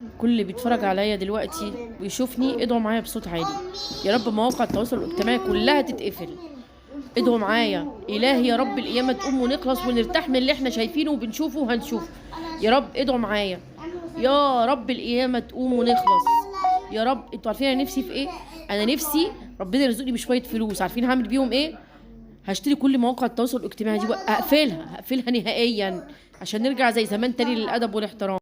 كل اللي بيتفرج عليا دلوقتي ويشوفني ادعوا معايا بصوت عالي. يا رب مواقع التواصل الاجتماعي كلها تتقفل. ادعوا معايا الهي يا رب القيامه تقوم ونخلص ونرتاح من اللي احنا شايفينه وبنشوفه وهنشوفه. يا رب ادعوا معايا. يا رب القيامه تقوم ونخلص. يا رب انتوا عارفين انا نفسي في ايه؟ انا نفسي ربنا يرزقني بشويه فلوس. عارفين هعمل بيهم ايه؟ هشتري كل مواقع التواصل الاجتماعي دي هقفلها نهائيا عشان نرجع زي زمان تاني للادب والاحترام.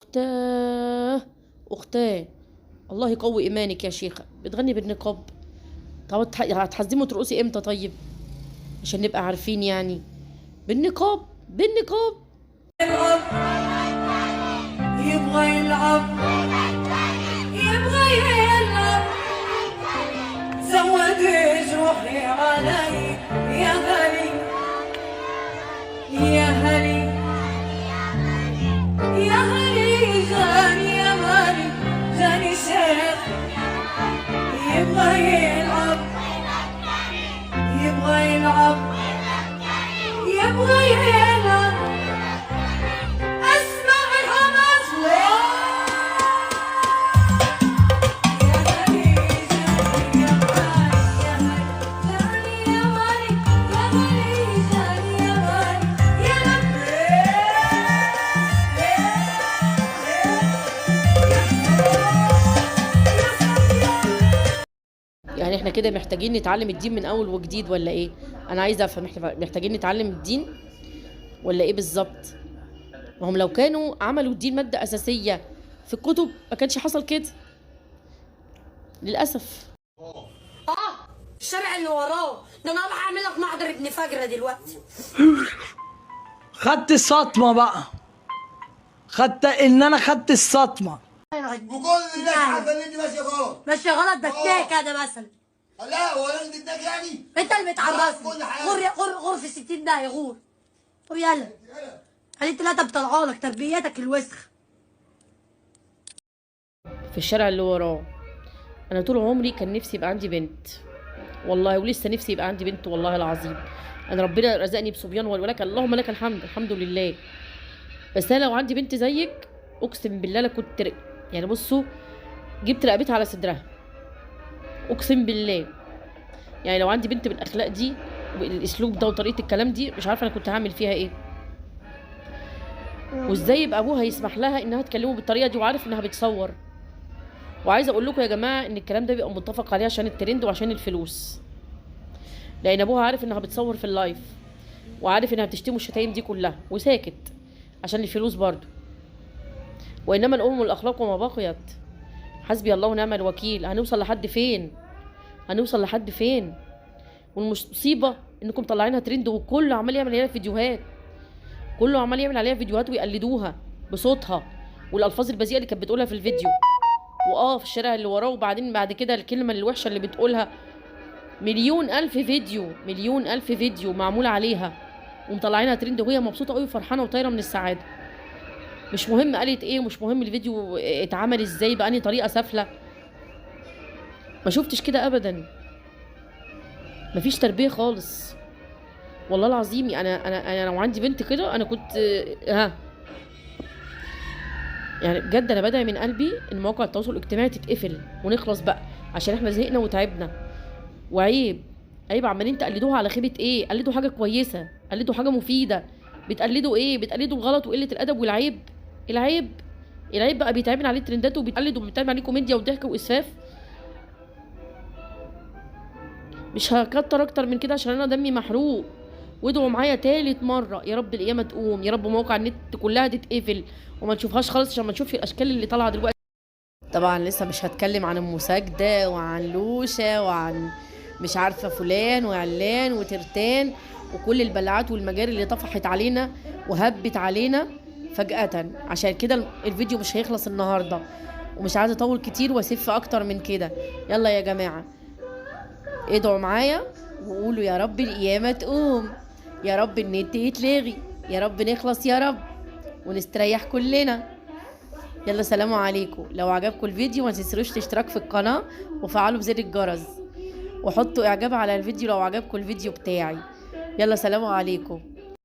اختاه اختاه الله يقوي ايمانك يا شيخه، بتغني بالنقاب. طب هتحزموا ترقصي امتى طيب؟ عشان نبقى عارفين يعني. بالنقاب. يبغى يلعب زود جروحي علي يا هلي يا هلي يا هلي جاني يا هلي جاني شيخ يبغى يلعب يبغى يلعب يبغى يلعب اسمع الحماس يا هلي جاني يا هلي يا هلي جاني يا هلي يا هلي جاني يا هلي يا يعني احنا كده محتاجين نتعلم الدين من اول وجديد ولا ايه؟ انا عايزه افهم، احنا محتاجين نتعلم الدين ولا ايه بالظبط؟ ما هم لو كانوا عملوا الدين ماده اساسيه في الكتب ما كانش حصل كده للاسف. الشارع اللي وراه ده انا راح اعمل لك محضر ابن فجره دلوقتي. خدت الصدمة بقى، خدت الصدمة. وكل الناس عارفه ان انت ماشيه غلط. ماشي غلط بس ليه كده مثلا؟ لا هو لازم تداك يعني. انت اللي بتعرفني. كل حاجة. غور في 60 داهيه غور. طب يلا. خليك ثلاثه بطلعالك تربيتك الوسخ. في الشارع اللي وراه. انا طول عمري كان نفسي يبقى عندي بنت والله، ولسه نفسي يبقى عندي بنت والله العظيم. انا ربنا رزقني بصبيان ولك اللهم لك الحمد، الحمد لله. بس انا لو عندي بنت زيك اقسم بالله لا كنت يعني بصوا جبت رقبتها على صدرها، اقسم بالله. يعني لو عندي بنت بالاخلاق دي والاسلوب ده وطريقه الكلام دي مش عارفه انا كنت هعمل فيها ايه. وازاي يبقى ابوها يسمح لها انها تكلمه بالطريقه دي وعارف انها بتصور. وعايزه اقول لكم يا جماعه ان الكلام ده بيبقى متفق عليه عشان الترند وعشان الفلوس، لان ابوها عارف انها بتصور في اللايف وعارف انها بتشتمه الشتايم دي كلها وساكت عشان الفلوس برضو. وانما الام والاخلاق وما بقيت. حسبي الله ونعم الوكيل. هنوصل لحد فين؟ هنوصل لحد فين؟ والمصيبه انكم طالعينها ترند وكله عمال يعمل عليها فيديوهات، كله عمال يعمل عليها فيديوهات ويقلدوها بصوتها والالفاظ البذيئه اللي كانت بتقولها في الفيديو في الشارع اللي وراه. وبعدين بعد كده الكلمه الوحشه اللي بتقولها مليون الف فيديو معمول عليها ومطلعينها ترند وهي مبسوطه قوي وفرحانه وطايره من السعاده. مش مهم قالت ايه ومش مهم الفيديو اتعمل ازاي بأنهي طريقه سافله. ما شفتش كده ابدا. مفيش تربيه خالص والله العظيم. انا لو عندي بنت كده انا كنت يعني بجد انا بدعي من قلبي ان مواقع التواصل الاجتماعي تتقفل ونخلص بقى عشان احنا زهقنا وتعبنا. وعيب عمالين تقلدوها على خيبه ايه؟ قلدوا حاجه كويسه، قلدوا حاجه مفيده. بتقلدوا ايه؟ بتقلدوا الغلط وقله الادب والعيب. العيب بقى بيتعمل عليه ترندات وبيتعمل عليه كوميديا وضحك واسفاف. مش هكتر اكتر من كده عشان انا دمي محروق. وادعوا معايا تالت مره يا رب القيامه تقوم، يا رب مواقع النت كلها تتقفل وما نشوفهاش خالص عشان ما نشوفش الاشكال اللي طالعه دلوقتي. طبعا لسه مش هتكلم عن ام ساجده وعن لوشه وعن مش عارفه فلان وعلان وترتان وكل البلعات والمجاري اللي طفحت علينا وهبت علينا فجأة. عشان كده الفيديو مش هيخلص النهارده ومش عايزه اطول كتير واسف اكتر من كده. يلا يا جماعه ادعوا معايا وقولوا يا رب القيامة تقوم، يا رب النت يتلغي، يا رب نخلص يا رب ونستريح كلنا. يلا سلام عليكم. لو عجبكم الفيديو ما تنسوش تشترك في القناة وفعلوا بزر الجرس وحطوا اعجاب على الفيديو لو عجبكم الفيديو بتاعي. يلا سلام عليكم.